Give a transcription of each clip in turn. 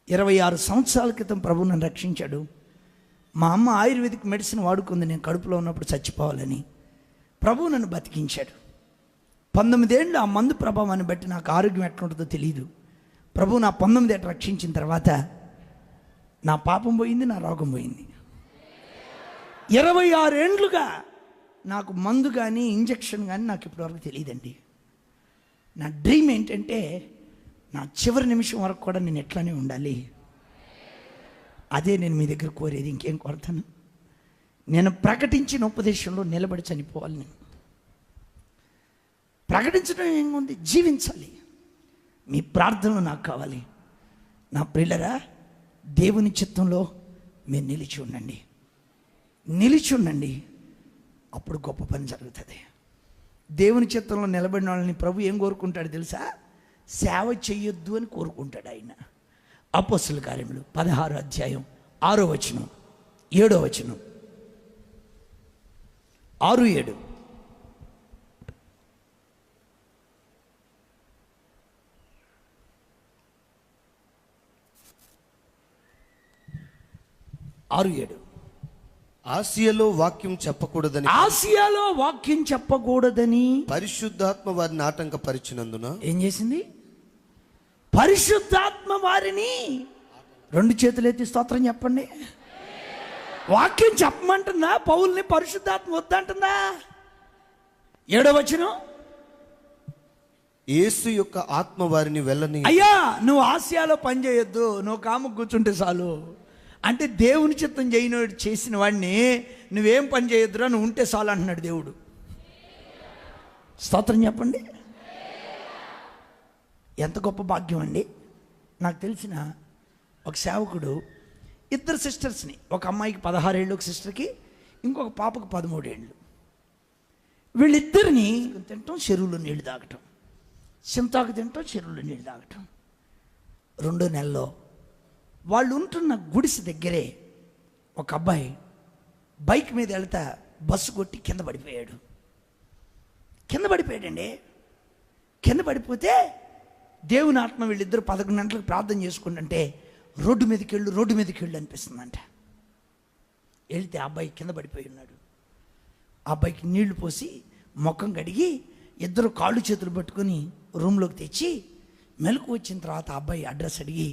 26 సంవత్సరాల క్రితం ప్రభు నన్ను రక్షించాడు. మా అమ్మ ఆయుర్వేదిక్ మెడిసిన్ వాడుకుంది, నేను కడుపులో ఉన్నప్పుడు చచ్చిపోవాలని. ప్రభు నన్ను బతికించాడు. 19 ఏళ్ళు ఆ మందు ప్రభావాన్ని బట్టి నాకు ఆరోగ్యం ఎట్లుంటుందో తెలియదు. ప్రభు నా 19 ఏళ్ళు రక్షించిన తర్వాత నా పాపం పోయింది, నా రోగం పోయింది. 26 ఏండ్లుగా నాకు మందు కానీ ఇంజక్షన్ కానీ నాకు ఇప్పటివరకు తెలియదండి. నా డ్రీమ్ ఏంటంటే నా చివరి నిమిషం వరకు కూడా నేను ఎట్లానే ఉండాలి. అదే నేను మీ దగ్గర కోరేది, ఇంకేం కోరుతాను. నేను ప్రకటించిన ఉపదేశంలో నిలబడి చనిపోవాలి. నేను ప్రకటించడం ఏముంది, జీవించాలి. మీ ప్రార్థనలు నాకు కావాలి. నా ప్రియులరా, దేవుని చిత్తంలో మీరు నిలిచి ఉండండి, నిలిచి ఉండండి. అప్పుడు గొప్ప పని జరుగుతుంది. దేవుని చిత్తంలో నిలబడిన వాళ్ళని ప్రభు ఏం కోరుకుంటాడు తెలుసా? సేవ చెయ్యొద్దు అని కోరుకుంటాడు ఆయన. అపోస్తలుల కార్యములు 16వ అధ్యాయం 6వ వచనం 7వ వచనం 6-7. ఆసియాలో వాక్యం చెప్పకూడదని పరిశుద్ధాత్మ వారిని ఆటంకపరిచినందున ఏం చేసింది? పరిశుద్ధాత్మ వారిని, 2 చేతులు ఎత్తి స్తోత్రం చెప్పండి. వాక్యం చెప్పమంటుందా? పౌల్ని పరిశుద్ధాత్మ వద్దంటుందా? 7వ వచనం, యేసు యొక్క ఆత్మ వారిని వెళ్ళని. అయ్యా, నువ్వు ఆసియాలో పని చేయొద్దు, నువ్వు కాము కూర్చుంటే చాలు అంటే దేవుని చిత్తం చేసిన వాడిని నువ్వేం పని చేయొద్దురా, నువ్వు ఉంటే చాలు అంటున్నాడు దేవుడు. స్తోత్రం చెప్పండి. ఎంత గొప్ప భాగ్యం అండి. నాకు తెలిసిన ఒక సేవకుడు 2 సిస్టర్స్ని, ఒక అమ్మాయికి 16 ఏళ్ళు, ఒక సిస్టర్కి, ఇంకొక పాపకు 13 ఏళ్ళు, వీళ్ళిద్దరిని తింటాం, చెరువులో నీళ్ళు తాగటం, చింతాకు తింటాం, చెరువులో నీళ్ళు తాగటం. 2 నెలల్లో వాళ్ళు ఉంటున్న గుడిసె దగ్గరే ఒక అబ్బాయి బైక్ మీద వెళ్తా బస్సు కొట్టి కింద పడిపోయాడండి. కింద పడిపోతే దేవుని ఆత్మ వీళ్ళిద్దరు 11 గంటలకు ప్రార్థన చేసుకుంటుంటే రోడ్డు మీదకి వెళ్ళు అనిపిస్తుందంట. వెళితే ఆ అబ్బాయి కింద పడిపోయి ఉన్నాడు. ఆ అబ్బాయికి నీళ్లు పోసి ముఖం కడిగి ఇద్దరు కాళ్ళు చేతులు పట్టుకొని రూమ్లోకి తెచ్చి మెలకు వచ్చిన తర్వాత ఆ అబ్బాయి అడ్రస్ అడిగి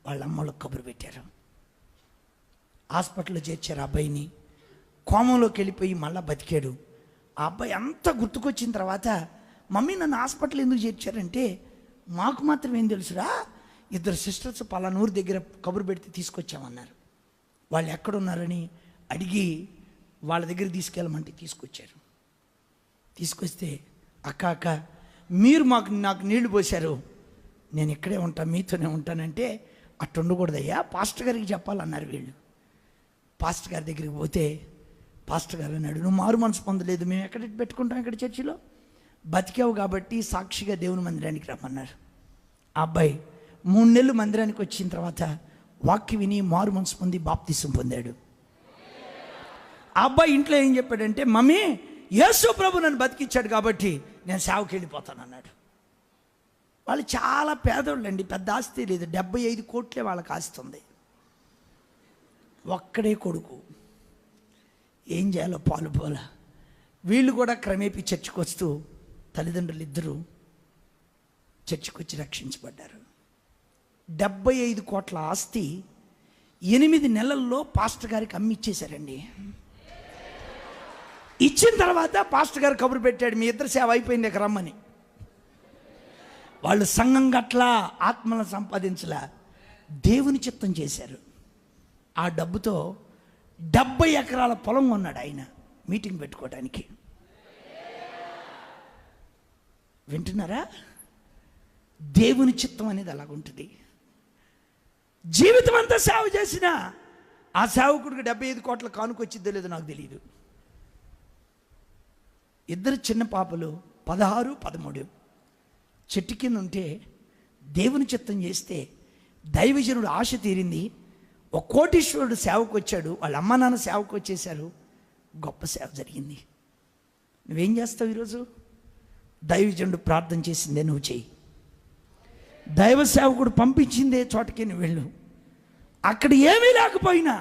వాళ్ళ అమ్మలో కబురు పెట్టారు. హాస్పిటల్లో చేర్చారు. ఆ అబ్బాయిని కోమంలోకి వెళ్ళిపోయి మళ్ళీ బతికాడు. ఆ అబ్బాయి అంతా గుర్తుకొచ్చిన తర్వాత, మమ్మీ నన్ను హాస్పిటల్ ఎందుకు చేర్చారంటే, మాకు మాత్రం ఏం తెలుసురా, 2 సిస్టర్స్ పలానూరు దగ్గర కబురు పెడితే తీసుకొచ్చామన్నారు. వాళ్ళు ఎక్కడున్నారని అడిగి వాళ్ళ దగ్గర తీసుకెళ్ళమంటే తీసుకొచ్చారు. తీసుకొస్తే అక్క మీరు నాకు నీళ్లు పోశారు, నేను ఇక్కడే ఉంటాను, మీతోనే ఉంటానంటే, అట్టు ఉండకూడదయ్యా, పాస్టర్ గారికి చెప్పాలన్నారు వీళ్ళు. పాస్టర్ గారి దగ్గరికి పోతే పాస్టర్ గారు అన్నాడు, నువ్వు మారు మనసు పొందలేదు, మేము ఎక్కడ పెట్టుకుంటాం ఇక్కడ చర్చిలో, బతికావు కాబట్టి సాక్షిగా దేవుని మందిరానికి రమ్మన్నారు. ఆ అబ్బాయి 3 నెలలు మందిరానికి వచ్చిన తర్వాత వాక్యం విని మారు మనసు పొంది బాప్తిసం పొందాడు. ఆ అబ్బాయి ఇంట్లో ఏం చెప్పాడంటే, మమ్మీ యేసు ప్రభు నన్ను బతికిచ్చాడు కాబట్టి నేను సేవకి వెళ్ళిపోతాను అన్నాడు. వాళ్ళు చాలా పేదోళ్ళండి, పెద్ద ఆస్తి లేదు, 75 కోట్లే వాళ్ళకి ఆస్తి ఉంది. ఒక్కడే కొడుకు, ఏం చేయాలో పాలు పోలా. వీళ్ళు కూడా క్రమేపీ చర్చికి వస్తూ తల్లిదండ్రులు ఇద్దరు చర్చికి వచ్చి రక్షించబడ్డారు. 75 కోట్ల ఆస్తి 8 నెలల్లో పాస్టర్ గారికి అమ్మిచ్చేశారండి. ఇచ్చిన తర్వాత పాస్టర్ గారు కబురు పెట్టాడు, మీ ఇద్దరు సేవ అయిపోయింది, ఇక రమ్మని. వాళ్ళు సంఘం గట్లా ఆత్మలను సంపాదించలా, దేవుని చిత్తం చేశారు. ఆ డబ్బుతో 70 ఎకరాల పొలం కొన్నాడు ఆయన మీటింగ్ పెట్టుకోవడానికి. వింటున్నారా? దేవుని చిత్తం అనేది అలాగుంటుంది. జీవితం అంతా సేవ చేసిన ఆ సేవకుడికి 75 కోట్ల కానుకొచ్చిద్దో లేదో నాకు తెలియదు. 2 చిన్న పాపలు 16, 13 చెట్టు కింద ఉంటే దేవుని చిత్తం చేస్తే దైవజనుడు ఆశ తీరింది. ఒక కోటీశ్వరుడు సేవకు వచ్చాడు, వాళ్ళ అమ్మ నాన్న సేవకు వచ్చేసారు, గొప్ప సేవ జరిగింది. నువ్వేం చేస్తావు ఈరోజు? దైవజనుడు ప్రార్థన చేసిందే నువ్వు చెయ్యి, దైవ సేవకుడు పంపించిందే చోటకి నువ్వు వెళ్ళు. అక్కడ ఏమీ లేకపోయినా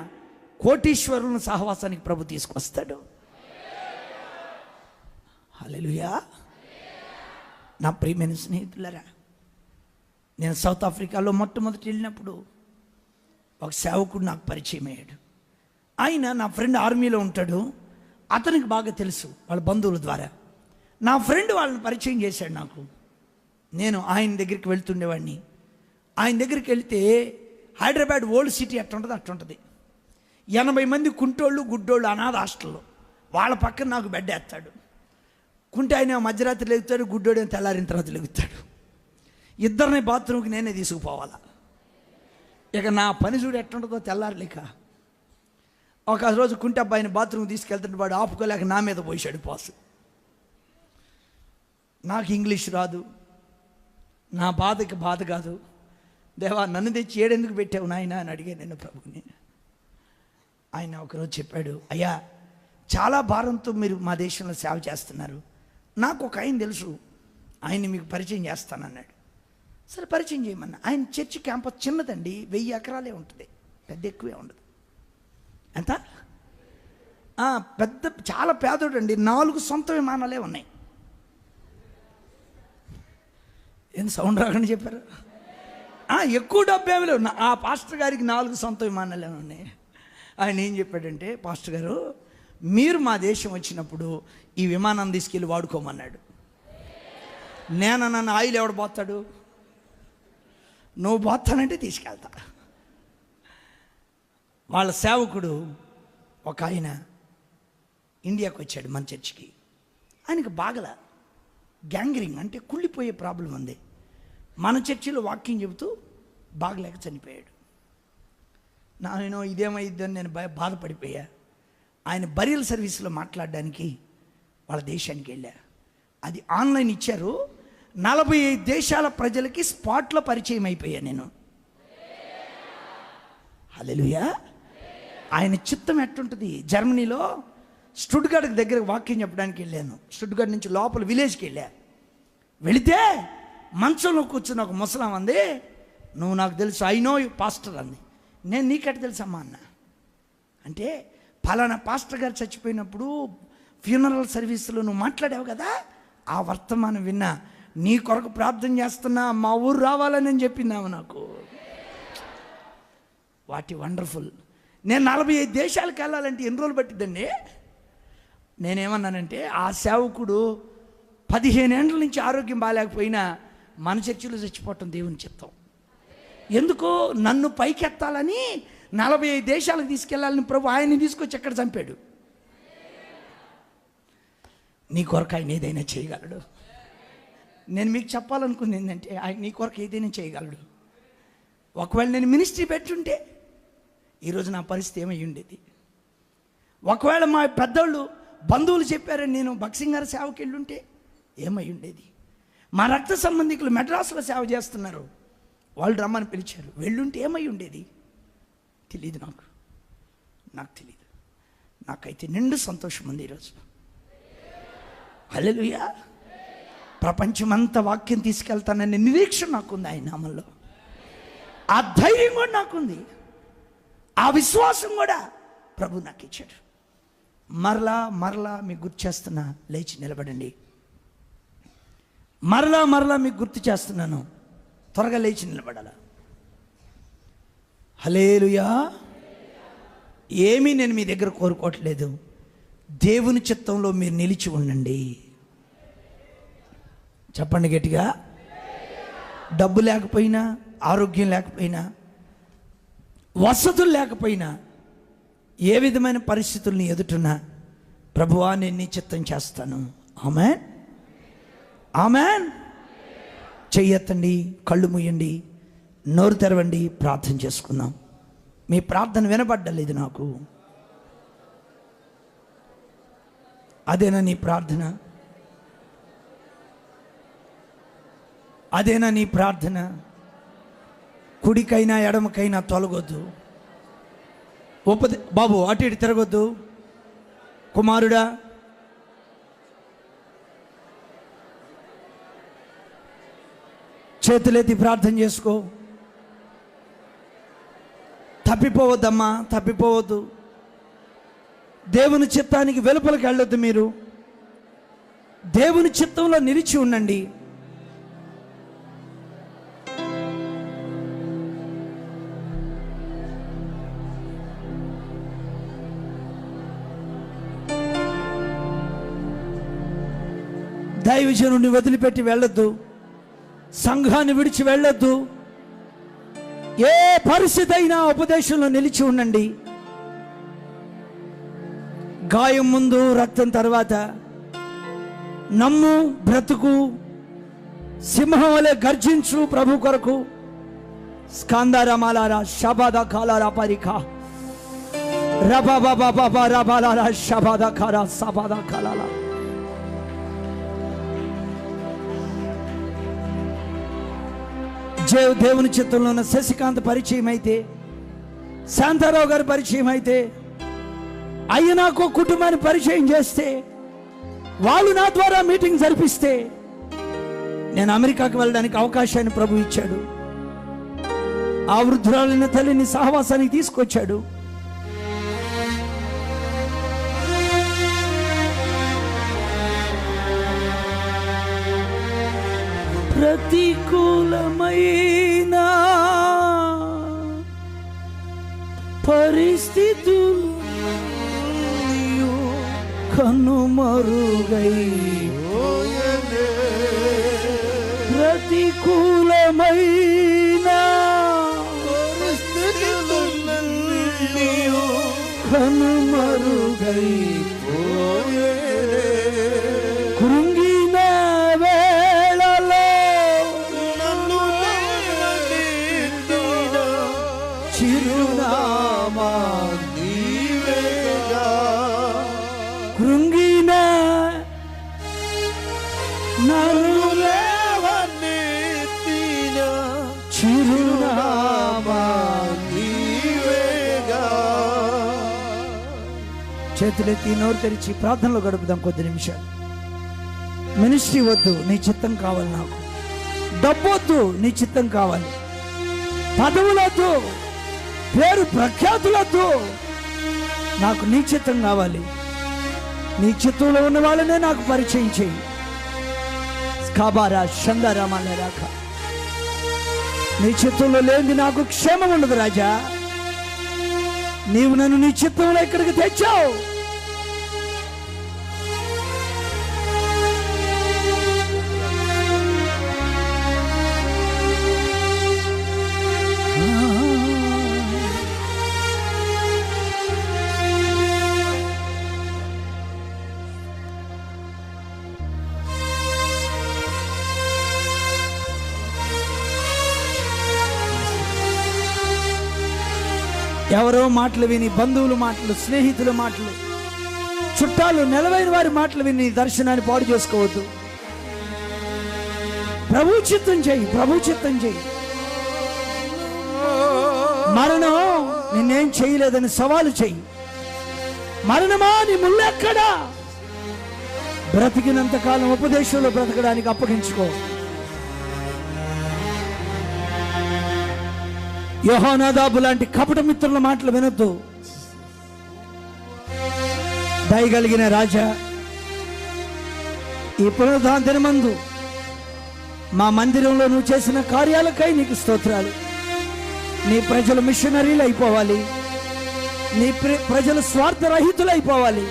కోటీశ్వరులను సహవాసానికి ప్రభు తీసుకొస్తాడు. హల్లెలూయా. నా ప్రియమైన స్నేహితులరా, నేను సౌత్ ఆఫ్రికాలో మొట్టమొదటి వెళ్ళినప్పుడు ఒక సేవకుడు నాకు పరిచయం అయ్యాడు. ఆయన నా ఫ్రెండ్ ఆర్మీలో ఉంటాడు. అతనికి బాగా తెలుసు వాళ్ళ బంధువుల ద్వారా. నా ఫ్రెండ్ వాళ్ళని పరిచయం చేశాడు నాకు. నేను ఆయన దగ్గరికి వెళ్తుండేవాడిని. ఆయన దగ్గరికి వెళ్తే హైదరాబాద్ ఓల్డ్ సిటీ ఎట్టుంటుంది అట్టుంటుంది. 80 మంది కుంటోళ్ళు గుడ్డోళ్ళు అనాథ హాస్టల్లో. వాళ్ళ పక్కన నాకు బెడ్ వేస్తాడు. కుంటే ఆయన మధ్యరాత్రి లెగుతాడు, గుడ్డోడు తెల్లారిన తర్వాత లెగుతాడు. ఇద్దరిని బాత్రూమ్కి నేనే తీసుకుపోవాలా. ఇక నా పని చూడు ఎట్టుంటుందో తెల్లారలేక. ఒక రోజు కుంటే అబ్బాయిని బాత్రూమ్ తీసుకెళ్తుంటే వాడు ఆపుకోలేక నా మీద పోసాడు పాసు. నాకు ఇంగ్లీష్ రాదు, నా బాధకి బాధ కాదు. దేవా, నన్ను తెచ్చి ఏడెందుకు పెట్టావు నాయన అని అడిగాను నేను ప్రభుని. ఆయన ఒకరోజు చెప్పాడు, అయ్యా చాలా భారంతో మీరు మా దేశంలో సేవ చేస్తున్నారు. నాకు ఒక ఆయన తెలుసు, ఆయన్ని మీకు పరిచయం చేస్తానన్నాడు. సరే పరిచయం చేయమన్నా. ఆయన చర్చి క్యాంపస్ చిన్నదండి, 1000 ఎకరాలే ఉంటుంది, పెద్ద ఎక్కువే ఉండదు. ఎంత పెద్ద, చాలా పేదోడు అండి. 4 సొంత విమానాలే ఉన్నాయి. ఏం సౌండ్ రాకుండా చెప్పారు? ఎక్కువ డబ్బు ఏమి లేవు. ఆ పాస్టర్ గారికి 4 సొంత విమానాలే ఉన్నాయి. ఆయన ఏం చెప్పాడంటే, పాస్టర్ గారు మీరు మా దేశం వచ్చినప్పుడు ఈ విమానం తీసుకెళ్ళి వాడుకోమన్నాడు. నన్ను ఆయిల్ ఎవడు పోతాడు? నువ్వు పోతానంటే తీసుకెళ్తా. వాళ్ళ సేవకుడు ఒక ఆయన ఇండియాకి వచ్చాడు మన చర్చికి. ఆయనకు బాగలా గ్యాంగ్రింగ్ అంటే కుళ్ళిపోయే ప్రాబ్లం ఉంది. మన చర్చిలో వాకింగ్ చెబుతూ బాగలేక చనిపోయాడు. నేను ఇదేమైద్దని నేను బాధపడిపోయా. ఆయన బరియల్ సర్వీస్లో మాట్లాడడానికి వాళ్ళ దేశానికి వెళ్ళా. అది ఆన్లైన్ ఇచ్చారు. 45 దేశాల ప్రజలకి స్పాట్లో పరిచయం అయిపోయా నేను. హల్లెలూయా. ఆయన చిత్తం ఎట్టుంటుంది. జర్మనీలో స్టుట్గార్ట్ దగ్గర వాక్యం చెప్పడానికి వెళ్ళాను. స్టుట్గార్ట్ నుంచి లోపల విలేజ్కి వెళ్ళా. వెళితే మంచంలో కూర్చున్న ఒక ముసలాం అంది, నువ్వు నాకు తెలుసు, ఐ నో యు పాస్టర్ అంది. నేను నీకెట్ట తెలుసమ్మా అన్న. అంటే ఫలానా పాస్టర్ గారు చచ్చిపోయినప్పుడు ఫ్యూనరల్ సర్వీస్లో నువ్వు మాట్లాడావు కదా, ఆ వర్తమానం విన్నా, నీ కొరకు ప్రార్థన చేస్తున్నా, మా ఊరు రావాలని చెప్పిందాము నాకు. What wonderful. నేను 45 దేశాలకు వెళ్ళాలంటే ఎన్ని రోజులు పట్టిద్దండి? నేనేమన్నానంటే, ఆ సేవకుడు 15 ఏళ్ళ నుంచి ఆరోగ్యం బాగాలేకపోయినా మన చర్చిలో చచ్చిపోవటం దేవుని చిత్తం. ఎందుకో నన్ను పైకెత్తాలని 45 దేశాలకు తీసుకెళ్ళాలని ప్రభు ఆయన్ని తీసుకొచ్చి ఎక్కడ చంపాడు. నీ కొరకు ఆయన ఏదైనా చేయగలడు. నేను మీకు చెప్పాలనుకుంది ఏంటంటే, ఆయన నీ కొరకు ఏదైనా చేయగలడు. ఒకవేళ నేను మినిస్ట్రీ పెట్టుంటే ఈరోజు నా పరిస్థితి ఏమై ఉండేది? ఒకవేళ మా పెద్దోళ్ళు బంధువులు చెప్పారని నేను భక్సింగ్ గారి సేవకి వెళ్ళుంటే ఏమై ఉండేది? మా రక్త సంబంధికులు మెడ్రాసులో సేవ చేస్తున్నారు, వాళ్ళు రమ్మని పిలిచారు, వెళ్ళుంటే ఏమై ఉండేది? తెలియదు నాకు తెలియదు. నాకైతే నిండు సంతోషం ఉంది ఈరోజు. హల్లెలూయా. ప్రపంచమంతా వాక్యం తీసుకెళ్తాననే నిరీక్షణ నాకుంది ఆయన నామంలో. ఆ ధైర్యం కూడా నాకుంది, ఆ విశ్వాసం కూడా ప్రభు నాకు ఇచ్చాడు. మరలా మీకు గుర్తు చేస్తున్నా, లేచి నిలబడండి. మరలా మీకు గుర్తు చేస్తున్నాను, త్వరగా లేచి నిలబడాల. హల్లెలూయా. ఏమీ నేను మీ దగ్గర కోరుకోవట్లేదు. దేవుని చిత్తంలో మీరు నిలిచి ఉండండి. చెప్పండి గట్టిగా. డబ్బు లేకపోయినా, ఆరోగ్యం లేకపోయినా, వసతులు లేకపోయినా, ఏ విధమైన పరిస్థితుల్ని ఎదుటున్నా, ప్రభువా నేను నీ చిత్తం చేస్తాను. ఆమేన్, ఆమేన్. చెయ్యెత్తండి, కళ్ళు మూయండి, నోరు తెరవండి, ప్రార్థన చేసుకుందాం. మీ ప్రార్థన వినబడ్డలేదు నాకు. అదేనా నీ ప్రార్థన? అదేనా నీ ప్రార్థన? కుడికైనా ఎడమకైనా తొలగొద్దు. బాబు అటు ఇటు తిరగొద్దు. కుమారుడా, చేతులెత్తి ప్రార్థన చేసుకో. తప్పిపోవద్దమ్మా, తప్పిపోవద్దు. దేవుని చిత్తానికి వెలుపలికి వెళ్ళొద్దు. మీరు దేవుని చిత్తంలో నిలిచి ఉండండి. దైవజనుడిని వదిలిపెట్టి వెళ్ళొద్దు. సంఘాన్ని విడిచి వెళ్ళొద్దు. ఏ పరిస్థితి అయినా ఉపదేశంలో నిలిచి ఉండండి. గాయం ముందు రక్తం తర్వాత. నమ్ము, బ్రతుకు, సింహం వలె గర్జించు ప్రభు కొరకు. స్కందారమాలారా శబాదా కాలారా పరిఖా రబాబాబాబా రబాలారా శబాదా కారా సబాదా కాలాలా. దేవుని చిత్తంలో ఉన్న శశికాంత్ పరిచయం అయితే, శాంతారావు గారి పరిచయం అయితే, అయ్య నాకు కుటుంబాన్ని పరిచయం చేస్తే, వాళ్ళు నా ద్వారా మీటింగ్ జరిపిస్తే, నేను అమెరికాకి వెళ్ళడానికి అవకాశాన్ని ప్రభు ఇచ్చాడు. ఆ వృద్ధురాలైన తల్లిని సహవాసానికి తీసుకొచ్చాడు. ప్రతికూలమైన పరిస్థితులు కనుమరుగై, ప్రతికూలమైన కనుమరుగై, కృంగిన వేళలో చిరునామా నీవేగా, కృంగిన నన్ను లేవనెత్తిన చిరునామా నీవేగా. చేతులెత్తి నోరు తెరిచి ప్రార్థనలో గడుపుదాం కొద్ది నిమిషాలు. మినిస్ట్రీ వద్దు, నీ చిత్తం కావాలి. నాకు డబ్బొద్దు, నీ చిత్తం కావాలి. పదవులొద్దు, పేరు ప్రఖ్యాతులొద్దు, నాకు నీ చిత్తం కావాలి. నీ చిత్తంలో ఉన్న వాళ్ళనే నాకు పరిచయం చేయి. స్కాబారా షందారామాలేరాక. నీ చిత్తంలో లేనిది నాకు క్షేమం ఉండదు రాజా. నీవు నన్ను నీ చిత్తంలో ఇక్కడికి తెచ్చావు. ఎవరో మాటలు విని, బంధువుల మాటలు, స్నేహితుల మాటలు, చుట్టాలు, నెలవైన వారి మాటలు విని దర్శనాన్ని పాడు చేసుకోవద్దు. ప్రభు చిత్తం చేయి, ప్రభు చిత్తం చేయి. మరణం నిన్నేం చేయలేదని సవాలు చెయ్యి. మరణమా నీ ముళ్ళెక్కడా? బ్రతికినంత కాలం ఉపదేశంలో బ్రతకడానికి అప్పగించుకో. యోహానాదాబు లాంటి కపట మిత్రుల మాటలు వినొద్దు. దయగలిగిన రాజా, ఈ పునరుద్ధాన దినమందు మా మందిరంలో నువ్వు చేసిన కార్యాలకై నీకు స్తోత్రాలు. నీ ప్రజలు మిషనరీలు అయిపోవాలి. నీ ప్రజలు స్వార్థరహితులు అయిపోవాలి.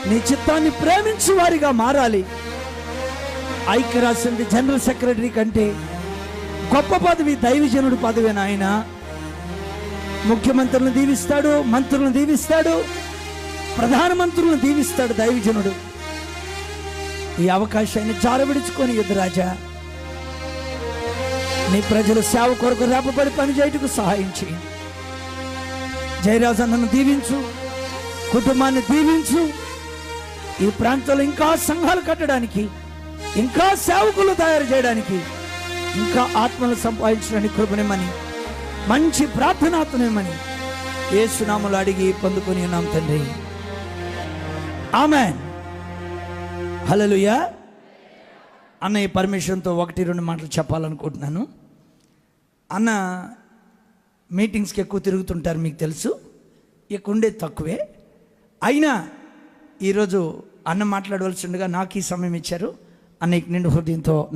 నీ చిత్తాన్ని ప్రేమించు వారిగా మారాలి. ఐక్యరాజ్య జనరల్ సెక్రటరీ కంటే గొప్ప పదవి దైవజనుడి పదవి. నాయన ముఖ్యమంత్రులను దీవిస్తాడు, మంత్రులను దీవిస్తాడు, ప్రధానమంత్రులను దీవిస్తాడు దైవజనుడు. ఈ అవకాశాన్ని జారవిడుచుకొని యుద్ధరాజా, నీ ప్రజలు సేవ కొరకు రేపబడి పనిచేయటకు సహాయం చేయండి. జయరాజు నన్ను దీవించు, కుటుంబాన్ని దీవించు. ఈ ప్రాంతంలో ఇంకా సంఘాలు కట్టడానికి, ఇంకా సేవకులు తయారు చేయడానికి, ఇంకా ఆత్మలు సంపాదించడానికి కృపనిమ్మని, మంచి ప్రార్థనాత్మనిమ్మని యేసు నామములో అడిగి పొందుకొని ఉన్నాం తండ్రి. ఆమేన్. హల్లెలూయా. అన్నయ్య పర్మిషన్తో 1-2 మాటలు చెప్పాలనుకుంటున్నాను. అన్న మీటింగ్స్కి ఎక్కువ తిరుగుతుంటారు, మీకు తెలుసు. ఇక ఉండేది తక్కువే. అయినా ఈరోజు అన్న మాట్లాడవలసిందిగా నాకు ఈ సమయం ఇచ్చారు. అన్నయ్యకి నిండు హృదయంతో